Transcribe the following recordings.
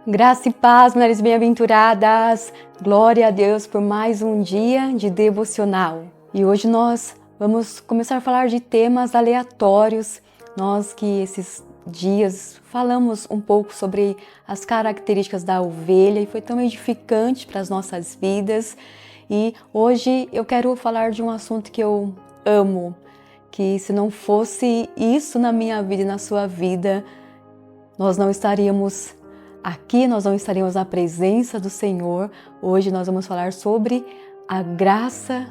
Graça e paz, mulheres bem-aventuradas. Glória a Deus por mais um dia de devocional. E hoje nós vamos começar a falar de temas aleatórios. Nós que esses dias falamos um pouco sobre as características da ovelha e foi tão edificante para as nossas vidas. E hoje eu quero falar de um assunto que eu amo, que se não fosse isso na minha vida e na sua vida, nós não estaríamos aqui, nós não estaríamos na presença do Senhor. Hoje nós vamos falar sobre a graça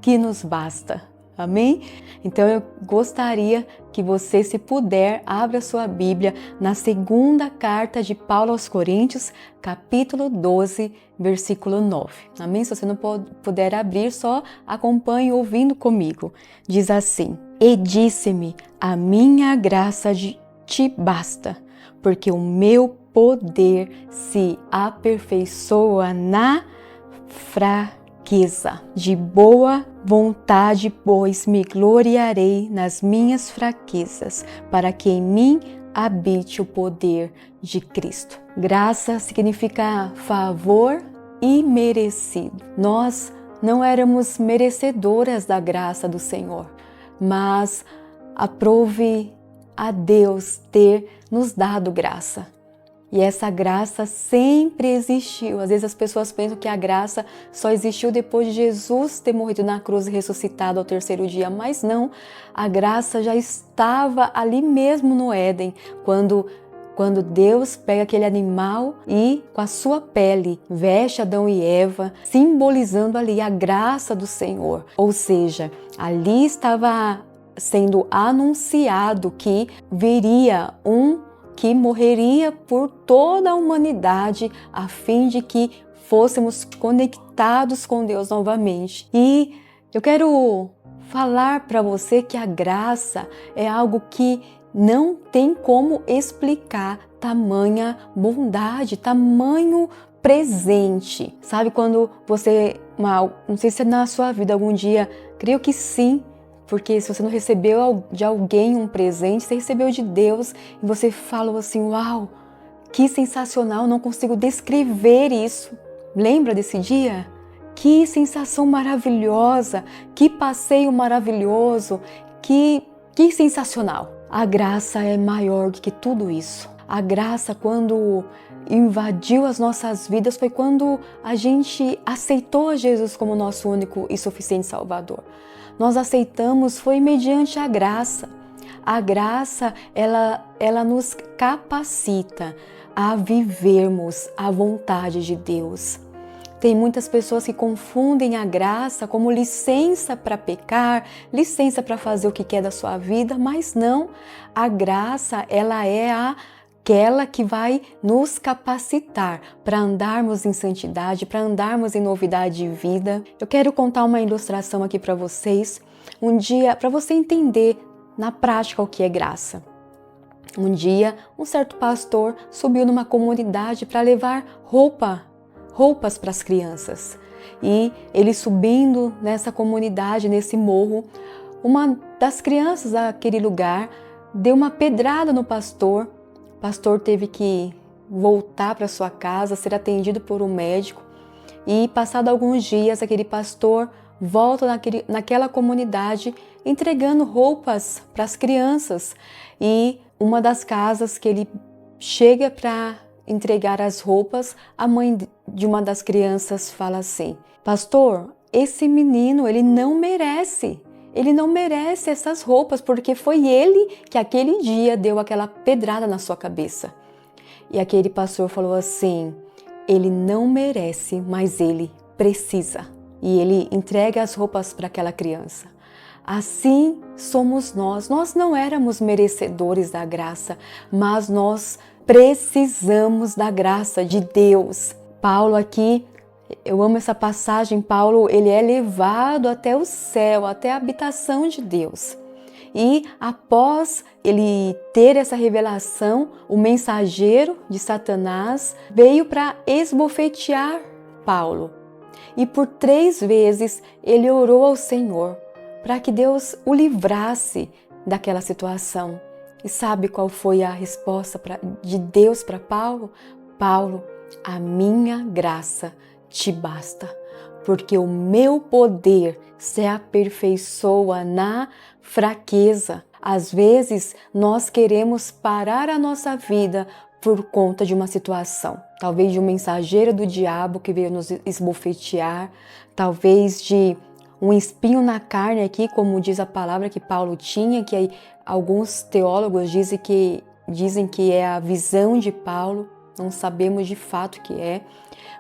que nos basta. Amém? Então eu gostaria que você, se puder, abra a sua Bíblia na segunda carta de Paulo aos Coríntios, capítulo 12, versículo 9. Amém? Se você não puder abrir, só acompanhe ouvindo comigo. Diz assim: E disse-me, a minha graça te basta, porque o meu poder se aperfeiçoa na fraqueza. De boa vontade, pois, me gloriarei nas minhas fraquezas, para que em mim habite o poder de Cristo. Graça significa favor imerecido. Nós não éramos merecedoras da graça do Senhor, mas aprove a Deus ter nos dado graça. E essa graça sempre existiu. Às vezes as pessoas pensam que a graça só existiu depois de Jesus ter morrido na cruz e ressuscitado ao terceiro dia, mas não. A graça já estava ali mesmo no Éden, quando Deus pega aquele animal e com a sua pele veste Adão e Eva, simbolizando ali a graça do Senhor. Ou seja, ali estava sendo anunciado que viria que morreria por toda a humanidade a fim de que fôssemos conectados com Deus novamente. E eu quero falar para você que a graça é algo que não tem como explicar tamanha bondade, tamanho presente. Sabe quando você, não sei se é na sua vida algum dia, creio que sim, porque se você não recebeu de alguém um presente, você recebeu de Deus e você falou assim: uau, que sensacional, não consigo descrever isso. Lembra desse dia? Que sensação maravilhosa, que passeio maravilhoso, que sensacional. A graça é maior do que tudo isso. A graça, quando invadiu as nossas vidas, foi quando a gente aceitou a Jesus como nosso único e suficiente Salvador. Nós aceitamos, foi mediante a graça. A graça, ela nos capacita a vivermos a vontade de Deus. Tem muitas pessoas que confundem a graça como licença para pecar, licença para fazer o que quer da sua vida, mas não. A graça, ela é aquela que vai nos capacitar para andarmos em santidade, para andarmos em novidade de vida. Eu quero contar uma ilustração aqui para vocês, um dia, para você entender na prática o que é graça. Um dia, um certo pastor subiu numa comunidade para levar roupas para as crianças. E ele subindo nessa comunidade, nesse morro, uma das crianças daquele lugar deu uma pedrada no pastor. O pastor teve que voltar para sua casa, ser atendido por um médico, e passado alguns dias aquele pastor volta naquela comunidade entregando roupas para as crianças. E uma das casas que ele chega para entregar as roupas, a mãe de uma das crianças fala assim: pastor, esse menino, ele não merece essas roupas, porque foi ele que aquele dia deu aquela pedrada na sua cabeça. E aquele pastor falou assim: ele não merece, mas ele precisa. E ele entrega as roupas para aquela criança. Assim somos nós. Nós não éramos merecedores da graça, mas nós precisamos da graça de Deus. Paulo aqui, eu amo essa passagem. Paulo, ele é levado até o céu, até a habitação de Deus. E após ele ter essa revelação, o mensageiro de Satanás veio para esbofetear Paulo. E por 3 vezes ele orou ao Senhor para que Deus o livrasse daquela situação. E sabe qual foi a resposta de Deus para Paulo? Paulo: a minha graça te basta, porque o meu poder se aperfeiçoa na fraqueza. Às vezes, nós queremos parar a nossa vida por conta de uma situação, talvez de um mensageiro do diabo que veio nos esbofetear, talvez de um espinho na carne aqui, como diz a palavra que Paulo tinha, que aí alguns teólogos dizem que é a visão de Paulo, não sabemos de fato que é,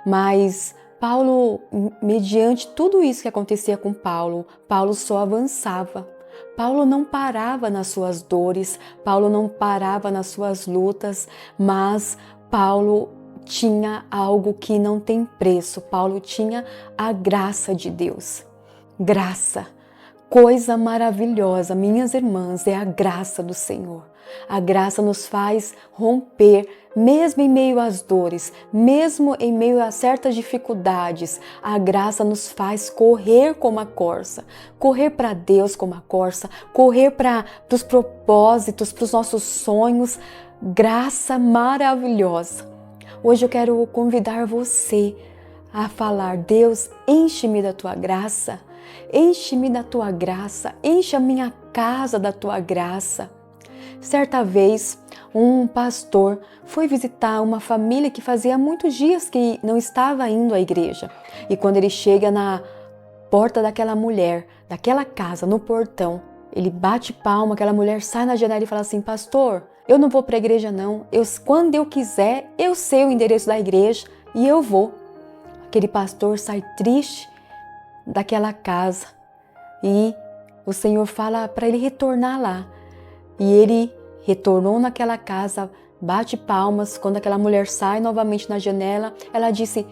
mas Paulo, mediante tudo isso que acontecia com Paulo, Paulo só avançava. Paulo não parava nas suas dores, Paulo não parava nas suas lutas, mas Paulo tinha algo que não tem preço. Paulo tinha a graça de Deus. Graça, coisa maravilhosa, minhas irmãs, é a graça do Senhor. A graça nos faz romper, mesmo em meio às dores, mesmo em meio a certas dificuldades. A graça nos faz correr como a corça, correr para Deus como a corça, correr para os propósitos, para os nossos sonhos. Graça maravilhosa. Hoje eu quero convidar você a falar: Deus, enche-me da tua graça, enche-me da tua graça, enche a minha casa da tua graça. Certa vez, um pastor foi visitar uma família que fazia muitos dias que não estava indo à igreja. E quando ele chega na porta daquela mulher, daquela casa, no portão, ele bate palma, aquela mulher sai na janela e fala assim: pastor, eu não vou para a igreja não, quando eu quiser, eu sei o endereço da igreja e eu vou. Aquele pastor sai triste daquela casa e o Senhor fala para ele retornar lá. E ele retornou naquela casa, bate palmas. Quando aquela mulher sai novamente na janela, ela disse: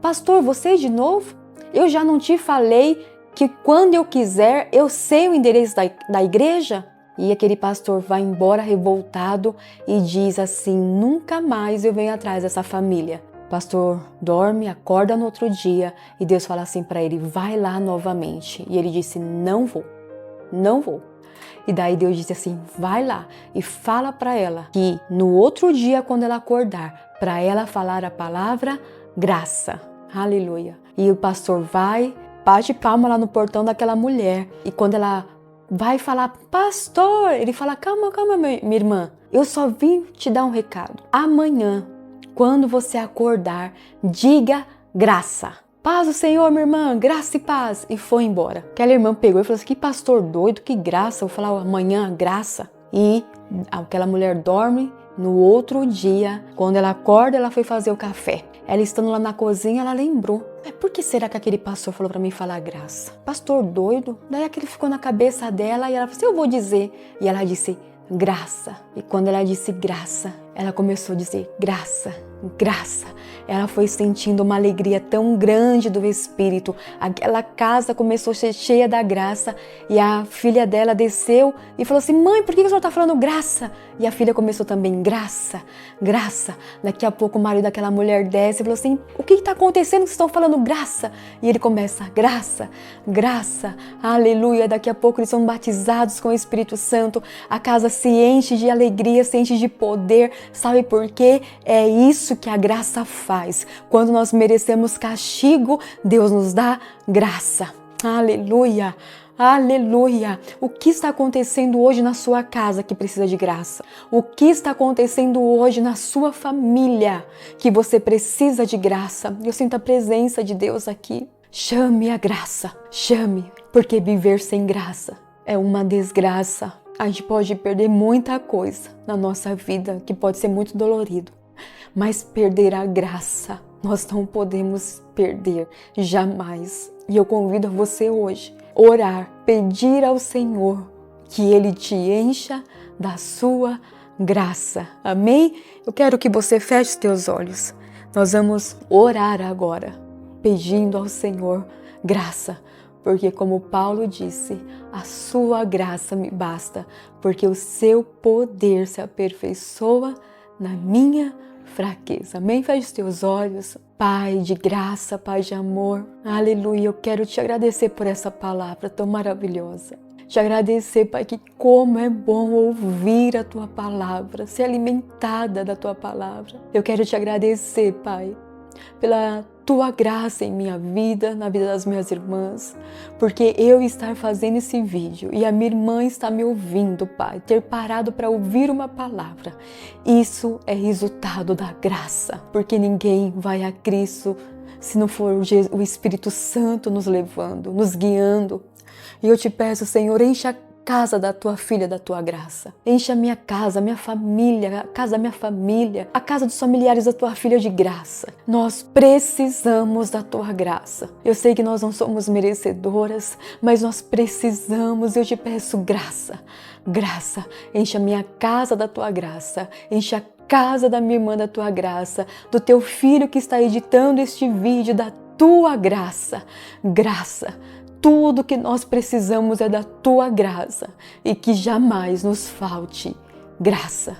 pastor, você de novo? Eu já não te falei que quando eu quiser, eu sei o endereço da igreja? E aquele pastor vai embora revoltado e diz assim: nunca mais eu venho atrás dessa família. O pastor dorme, acorda no outro dia e Deus fala assim para ele: vai lá novamente. E ele disse: não vou, não vou. E daí Deus disse assim: vai lá e fala para ela que no outro dia, quando ela acordar, para ela falar a palavra graça. Aleluia. E o pastor vai, bate palma lá no portão daquela mulher. E quando ela vai falar: pastor, ele fala: calma, calma, minha irmã. Eu só vim te dar um recado. Amanhã, quando você acordar, diga graça. Paz do Senhor, minha irmã, graça e paz. E foi embora. Aquela irmã pegou e falou assim: que pastor doido, que graça. Eu vou falar amanhã, graça. E aquela mulher dorme. No outro dia, quando ela acorda, ela foi fazer o café. Ela estando lá na cozinha, ela lembrou: por que será que aquele pastor falou para mim falar graça? Pastor doido? Daí aquele ficou na cabeça dela e ela falou assim: eu vou dizer. E ela disse: graça. E quando ela disse graça, ela começou a dizer graça, graça. Ela foi sentindo uma alegria tão grande do Espírito. Aquela casa começou a ser cheia da graça. E a filha dela desceu e falou assim: mãe, por que a senhora está falando graça? E a filha começou também: graça, graça. Daqui a pouco o marido daquela mulher desce e falou assim: o que está acontecendo que vocês estão falando graça? E ele começa: graça, graça, aleluia. Daqui a pouco eles são batizados com o Espírito Santo. A casa se enche de alegria, se enche de poder. Sabe por quê? É isso que a graça faz. Quando nós merecemos castigo, Deus nos dá graça. Aleluia, aleluia. O que está acontecendo hoje na sua casa que precisa de graça? O que está acontecendo hoje na sua família que você precisa de graça? Eu sinto a presença de Deus aqui. Chame a graça, chame, porque viver sem graça é uma desgraça. A gente pode perder muita coisa na nossa vida que pode ser muito dolorido. Mas perder a graça, nós não podemos perder jamais. E eu convido você hoje a orar, pedir ao Senhor que Ele te encha da sua graça. Amém? Eu quero que você feche os teus olhos. Nós vamos orar agora, pedindo ao Senhor graça. Porque como Paulo disse, a sua graça me basta, porque o seu poder se aperfeiçoa na minha fraqueza. Amém? Feche os teus olhos. Pai de graça, Pai de amor. Aleluia. Eu quero te agradecer por essa palavra tão maravilhosa. Te agradecer, Pai, que como é bom ouvir a Tua palavra, ser alimentada da Tua palavra. Eu quero te agradecer, Pai, pela Tua graça em minha vida, na vida das minhas irmãs, porque eu estar fazendo esse vídeo e a minha irmã está me ouvindo, Pai, ter parado para ouvir uma palavra, isso é resultado da graça, porque ninguém vai a Cristo se não for o Espírito Santo nos levando, nos guiando. E eu te peço, Senhor, encha a casa da tua filha da tua graça. Encha a minha casa, a minha família, a casa da minha família, a casa dos familiares da tua filha de graça. Nós precisamos da tua graça. Eu sei que nós não somos merecedoras, mas nós precisamos. Eu te peço graça, graça. Encha a minha casa da tua graça. Encha a casa da minha irmã da tua graça, do teu filho que está editando este vídeo da tua graça. Graça. Tudo que nós precisamos é da tua graça e que jamais nos falte graça.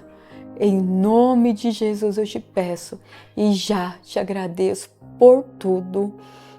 Em nome de Jesus eu te peço e já te agradeço por tudo.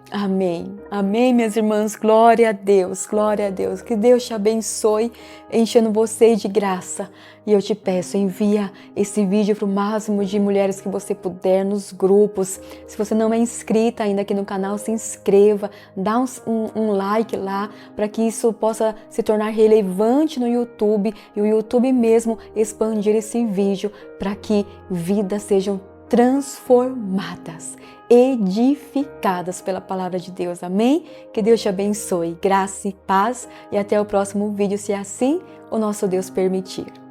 Amém. Amém, minhas irmãs. Glória a Deus, glória a Deus. Que Deus te abençoe, enchendo você de graça. E eu te peço, envia esse vídeo para o máximo de mulheres que você puder nos grupos. Se você não é inscrita ainda aqui no canal, se inscreva, dá um like lá para que isso possa se tornar relevante no YouTube e o YouTube mesmo expandir esse vídeo para que vidas sejam transformadas, edificadas pela palavra de Deus. Amém? Que Deus te abençoe. Graça e paz e até o próximo vídeo, se assim o nosso Deus permitir.